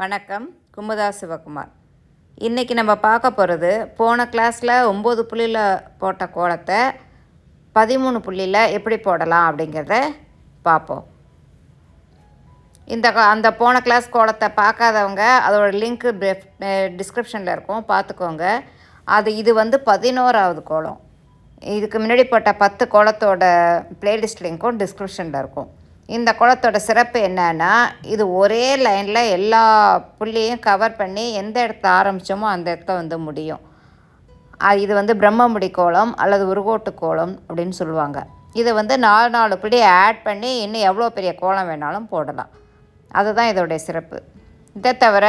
வணக்கம். குமுதா சிவகுமார். இன்றைக்கி நம்ம பார்க்க போகிறது, போன கிளாஸில் 9 புள்ளியில் போட்ட கோலத்தை 13 புள்ளியில் எப்படி போடலாம் அப்படிங்கிறத பார்ப்போம். அந்த போன கிளாஸ் கோலத்தை பார்க்காதவங்க அதோட லிங்க்கு டிஸ்கிரிப்ஷனில் இருக்கும், பார்த்துக்கோங்க. இது 11வது கோலம். இதுக்கு முன்னாடி போட்ட 10 கோலத்தோட ப்ளேலிஸ்ட் லிங்க்கும் டிஸ்கிரிப்ஷனில் இருக்கும். இந்த கோலத்தோட சிறப்பு என்னன்னா, இது ஒரே லைனில் எல்லா புள்ளியும் கவர் பண்ணி எந்த இடத்த ஆரம்பித்தோமோ அந்த இடத்த முடியும். இது பிரம்மமுடி கோலம் அல்லது உருகோட்டு கோலம் அப்படின்னு சொல்லுவாங்க. இதை 4 புள்ளி ஆட் பண்ணி இன்னும் எவ்வளோ பெரிய கோலம் வேணாலும் போடலாம். அதுதான் இதோடைய சிறப்பு. இதை தவிர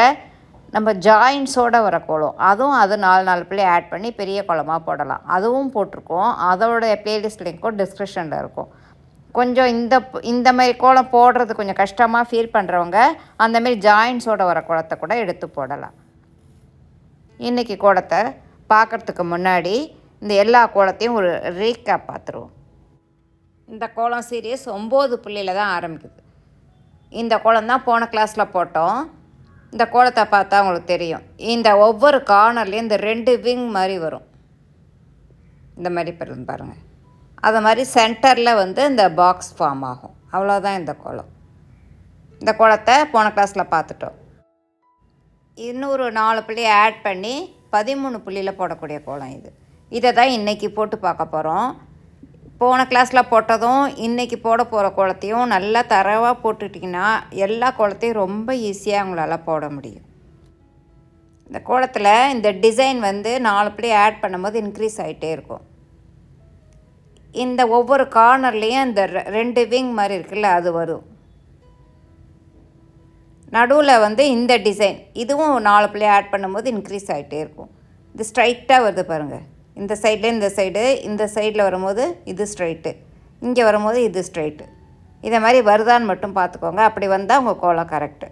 நம்ம ஜாயின்ஸோடு வர கோலம், அதுவும் 4 புள்ளி ஆட் பண்ணி பெரிய கோலமாக போடலாம். அதுவும் போட்டிருக்கோம். அதோடைய ப்ளேலிஸ்ட் லிங்க்கும் டிஸ்கிரிப்ஷனில் இருக்கும். கொஞ்சம் இந்த மாதிரி கோலம் போடுறது கொஞ்சம் கஷ்டமாக ஃபீல் பண்ணுறவங்க அந்தமாரி ஜாயின்ஸோடு வர கோலத்தை கூட எடுத்து போடலாம். இன்றைக்கி கோலத்தை பார்க்குறதுக்கு முன்னாடி இந்த எல்லா கோலத்தையும் ஒரு ரீகேப் பார்த்துருவோம். இந்த கோலம் சீரியஸ் 9 புள்ளியில் தான் ஆரம்பிக்குது. இந்த கோலம் தான் போன கிளாஸில் போட்டோம். இந்த கோலத்தை பார்த்தா உங்களுக்கு தெரியும். இந்த ஒவ்வொரு கார்னர்லேயும் இந்த 2 விங் மாதிரி வரும். இந்த மாதிரி பாருங்கள். அது மாதிரி சென்டரில் இந்த பாக்ஸ் ஃபார்ம் ஆகும். அவ்வளோதான் இந்த கோலம். இந்த கோலத்தை போன கிளாஸில் பார்த்துட்டோம். இன்னொரு 4 புள்ளி ஆட் பண்ணி 13 புள்ளியில் போடக்கூடிய கோலம் இது. இதை தான் இன்றைக்கி போட்டு பார்க்க போகிறோம். போன கிளாஸில் போட்டதும் இன்றைக்கி போட போகிற கோலத்தையும் நல்லா தரவாக போட்டுட்டிங்கன்னா எல்லா கோலத்தையும் ரொம்ப ஈஸியாக உங்களால் போட முடியும். இந்த கோலத்தில் இந்த டிசைன் 4 புள்ளி ஆட் பண்ணும்போது இன்க்ரீஸ் ஆகிட்டே இருக்கும். இந்த ஒவ்வொரு கார்னர்லேயும் இந்த 2 விங் மாதிரி இருக்குல்ல, அது வரும். நடுவில் இந்த டிசைன் இதுவும் 4 புள்ளி ஆட் பண்ணும்போது இன்க்ரீஸ் ஆகிட்டே இருக்கும். இது ஸ்ட்ரைட்டாக வருது பாருங்கள். இந்த சைடில் இந்த சைடில் வரும்போது இது ஸ்ட்ரைட்டு, இங்கே வரும்போது இது ஸ்ட்ரைட்டு. இதை மாதிரி வருதான்னு மட்டும் பார்த்துக்கோங்க. அப்படி வந்தால் உங்கள் கோலம் கரெக்டு.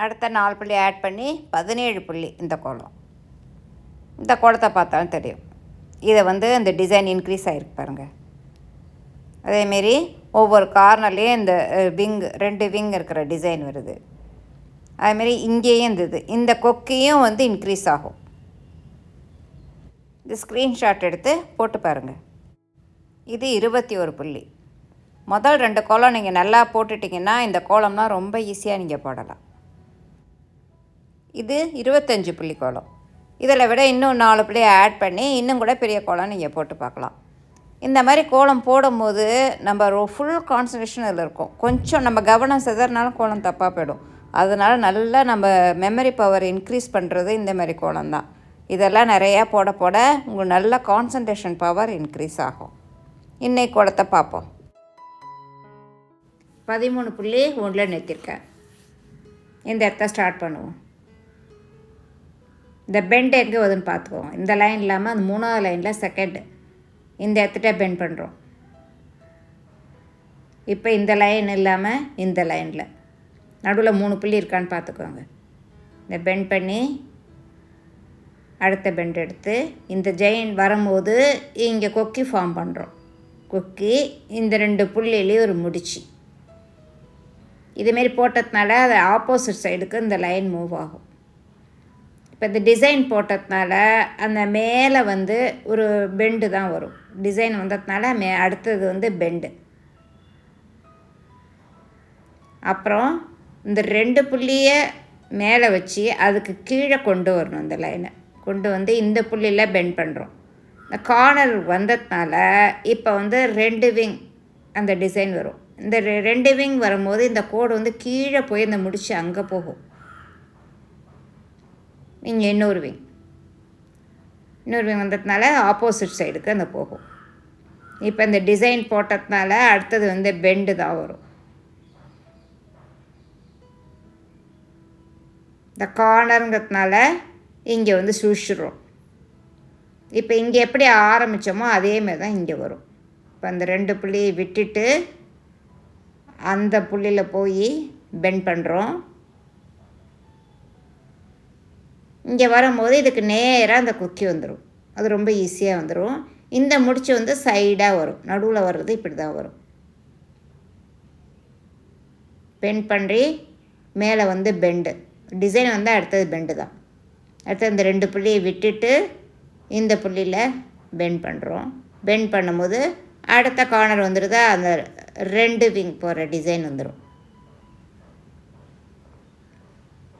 அடுத்த 4 புள்ளி ஆட் பண்ணி 17 புள்ளி இந்த கோலம். இந்த கோலத்தை பார்த்தாலும் தெரியும். இதை இந்த டிசைன் இன்க்ரீஸ் ஆகிருக்கு பாருங்கள். அதேமாரி ஒவ்வொரு கார்னர்லேயும் இந்த 2 விங் இருக்கிற டிசைன் வருது. அதேமாரி இங்கேயும் இந்த கொக்கையும் இன்க்ரீஸ் ஆகும். இது ஸ்க்ரீன்ஷாட் எடுத்து போட்டு பாருங்கள். இது 21 புள்ளி. முதல் 2 கோலம் நீங்கள் நல்லா போட்டுட்டிங்கன்னா இந்த கோலம்னா ரொம்ப ஈஸியாக நீங்கள் போடலாம். இது 25 புள்ளி கோலம். இதில் விட இன்னும் 4 புள்ளி ஆட் பண்ணி இன்னும் கூட பெரிய கோலம் நீங்கள் போட்டு பார்க்கலாம். இந்த மாதிரி கோலம் போடும்போது நம்ம ஃபுல் கான்சன்ட்ரேஷன் அதில் இருக்கும். கொஞ்சம் நம்ம கவனம் செதறினாலும் கோலம் தப்பாக போயிடும். அதனால் நல்லா நம்ம மெமரி பவர் இன்க்ரீஸ் பண்ணுறது இந்த மாதிரி கோலம் தான். இதெல்லாம் நிறையா போட போட உங்களுக்கு நல்ல கான்சன்ட்ரேஷன் பவர் இன்க்ரீஸ் ஆகும். இன்னைக்கு கோலத்தை பார்ப்போம். 13 புள்ளி 1 நிறுத்திருக்கேன். இந்த இடத்த ஸ்டார்ட் பண்ணுவோம். இந்த பெண்ட் எங்கே வருதுன்னு பார்த்துக்குவோம். இந்த லைன் இல்லாமல் அந்த 3வது லைனில் செகண்டு இந்த இடத்துட்ட பெண்ட் பண்ணுறோம். இப்போ இந்த லைன் இல்லாமல் இந்த லைனில் நடுவில் 3 புள்ளி இருக்கான்னு பார்த்துக்கோங்க. இந்த பெண்ட் பண்ணி அடுத்த பெண்ட் எடுத்து இந்த ஜெயின் வரும்போது இங்கே கொக்கி ஃபார்ம் பண்ணுறோம். கொக்கி இந்த 2 புள்ளியிலேயே ஒரு முடிச்சு. இதுமாரி போட்டதுனால அது ஆப்போசிட் சைடுக்கு இந்த லைன் மூவ் ஆகும். இப்போ இந்த டிசைன் போட்டதுனால அந்த மேலே ஒரு பெண்டு தான் வரும். டிசைன் வந்ததுனால அடுத்தது பெண்டு. அப்புறம் இந்த 2 புள்ளியை மேலே வச்சு அதுக்கு கீழே கொண்டு வரணும். இந்த லைனை கொண்டு இந்த புள்ளியில் பெண்ட் பண்ணுறோம். இந்த கார்னர் வந்ததுனால இப்போ 2 விங் அந்த டிசைன் வரும். இந்த 2 விங் வரும்போது இந்த கோடு கீழே போய் இந்த முடிச்சு அங்கே போகும். இங்கே இன்னொரு விங் வந்ததுனால ஆப்போசிட் சைடுக்கு அந்த போகும். இப்போ இந்த டிசைன் போட்டதுனால அடுத்தது பெண்டு தான் வரும். இந்த கார்னருங்கிறதுனால இங்கே சுழிச்சிடுறோம். இப்போ இங்கே எப்படி ஆரம்பித்தோமோ அதேமாதிரி தான் இங்கே வரும். இப்போ அந்த 2 புள்ளியை விட்டுட்டு அந்த புள்ளியில் போய் பெண்ட் பண்ணுறோம். இங்கே வரும்போது இதுக்கு நேராக அந்த கொக்கி வந்துடும். அது ரொம்ப ஈஸியாக வந்துடும். இந்த முடிச்சு சைடாக வரும். நடுவில் வர்றது இப்படி தான் வரும். பெண்ட் பண்ணி மேலே வந்து பெண்டு. டிசைன் வந்து அடுத்தது பெண்டு தான். அடுத்து இந்த 2 புள்ளியை விட்டுட்டு இந்த புள்ளியில் பெண்ட் பண்ணுறோம். பெண்ட் பண்ணும்போது அடுத்த கார்னர் வந்துடுதா, அந்த 2 விங் போகிற டிசைன் வந்துடும்.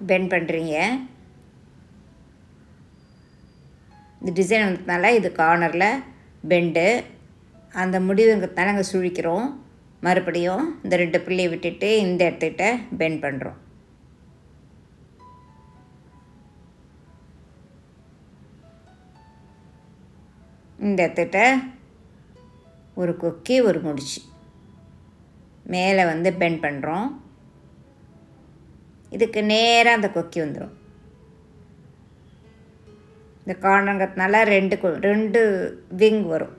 பெண்ட் பண்ணுறீங்க, இந்த டிசைன் வந்ததுனால இது கார்னரில் பெண்டு. அந்த முடிவுங்கிறதுனால அங்கே சுழிக்கிறோம். மறுபடியும் இந்த 2 புள்ளியை விட்டுட்டு இந்த இடத்துக்கிட்ட பெண்ட் பண்ணுறோம். இந்த இடத்துக்கிட்ட ஒரு கொக்கி ஒரு முடிச்சு மேலே வந்து பெண்ட் பண்ணுறோம். இதுக்கு நேராக அந்த கொக்கி வந்துடும். இந்த கார்னருங்கிறதுனால 2 விங் வரும்.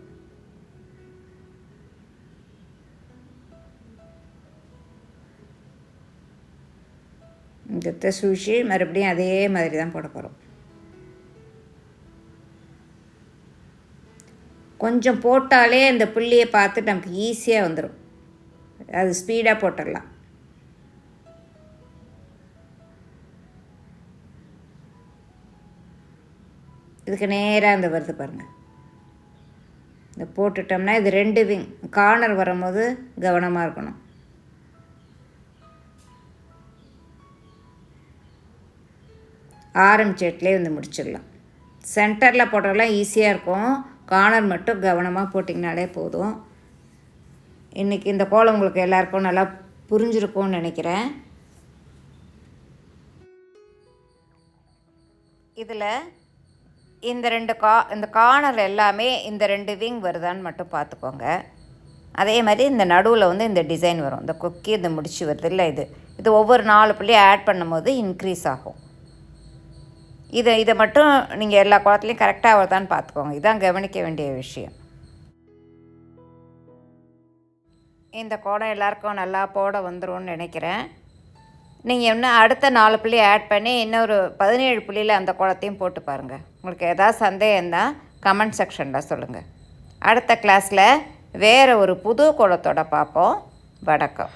இந்த சூழ்ச்சி மறுபடியும் அதே மாதிரி தான் போட போகிறோம். கொஞ்சம் போட்டாலே அந்த புள்ளியை பார்த்து நமக்கு ஈஸியாக வந்துடும். அது ஸ்பீடாக போட்டுடலாம். இதுக்கு நேராக அந்த வருது பாருங்கள். இந்த போட்டுட்டோம்னா இது 2 விங். கார்னர் வரும்போது கவனமாக இருக்கணும். ஆரம்பிச்ச இடத்துலேயே வந்து முடிச்சிடலாம். சென்டரில் போட்டாலாம் ஈஸியாக இருக்கும். கார்னர் மட்டும் கவனமாக போட்டிங்கனாலே போதும். இன்றைக்கி இந்த கோலம் உங்களுக்கு எல்லாருக்கும் நல்லா புரிஞ்சிருக்கும்னு நினைக்கிறேன். இதில் இந்த இந்த கார்னர் எல்லாமே இந்த 2 விங் வருதான்னு மட்டும் பார்த்துக்கோங்க. அதே மாதிரி இந்த நடுவில் வந்து இந்த டிசைன் வரும். இந்த கொக்கி இந்த முடிச்சு வருது இல்லை, இது ஒவ்வொரு 4 புள்ளியும் ஆட் பண்ணும்போது இன்க்ரீஸ் ஆகும். இதை மட்டும் நீங்கள் எல்லா கோலத்துலேயும் கரெக்டாக வருதான்னு பார்த்துக்கோங்க. இதுதான் கவனிக்க வேண்டிய விஷயம். இந்த கோலம் எல்லாருக்கும் நல்லா போட வந்துரும்னு நினைக்கிறேன். நீங்கள் இன்னும் அடுத்த 4 புள்ளி ஆட் பண்ணி இன்னொரு 17 புள்ளியில் அந்த கோலத்தையும் போட்டு பாருங்கள். உங்களுக்கு எதாவது சந்தேகம் தான் கமெண்ட் செக்ஷனில் சொல்லுங்கள். அடுத்த கிளாஸில் வேறு ஒரு புது கோலத்தோடு பார்ப்போம். வணக்கம்.